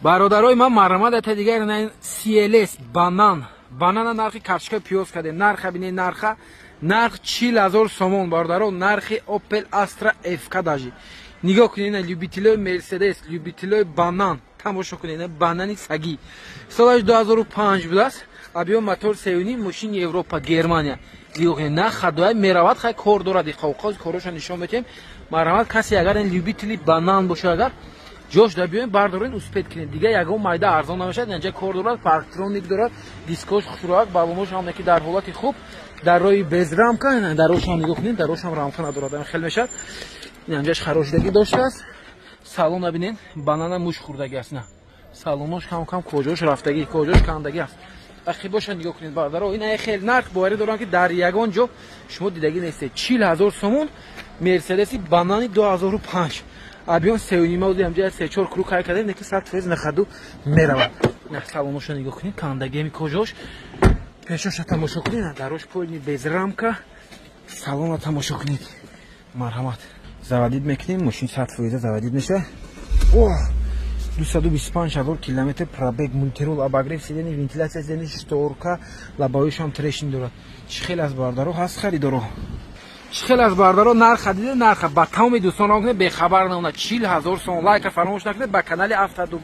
برادرای من مرمت تا دیگر نه CLS بانان نرخ کفشک پیوز کرده نرخ بینی نرخ 40,000 سومون برادرو نرخ اوپل استرا اف کداجی نگاه کنین لیوبیتیلو مرسدس لیوبیتیلو بانان تماشا کنین بانانی سگی سالش 2005 بود است ابیو موتور سیونی ماشین اروپا گرمانیا نگاه کنین نه خدای میرواد خیلی کار داره خوقاز کارش نشون میدیم مرمت کسی اگر این لیوبیتیلی بانان باشه اگر جوش در بیاین بردارین اسپید کنین دیگه یگو مایده ارزان نمیشه اینجا کار داره پارکترونیک داره دیسکوش خوشراک باباموش هم که در حالت خوب در روی بزرام کنن در روش هم نگاه کنین در روش هم رامخانه داره خیلی میشه اینجاش خراشدگی داشته است سالن ببینین بانانا موش خوردگی است نه سالنش کم کجاش رفتگی کجاش کندگی است اخی باشه نگاه کنین برادر این خیلی نرخ بواری دارن که در یگان جو شما دیدگی نیست 40,000 سومون مرسدسی بانانی 2005 ابیون سیونی ما بودیم جای 3-4 کرو کار کردیم نکی 100% نخدو میروه نه سالنش نگاه کنین کندگی می کجاش پیشش تماشا کنین دروش پولی بزرامکا سالن تماشا کنین مرحمت заводить میکنیم ماشین 100% заводить میشه اوه 225,000 کیلومتر پرابگ مونترول اباگریف سیدنی ونتیلاسیا سیدنی شتورکا لبایش هم ترشین داره چه خیلی از باردارو هست خریدارو چه خیلی از باردارو نرخ خریده نرخ با تمام دوستان به خبر نمونه 40,000 سوم لایک فراموش نکنید با کانال افتادو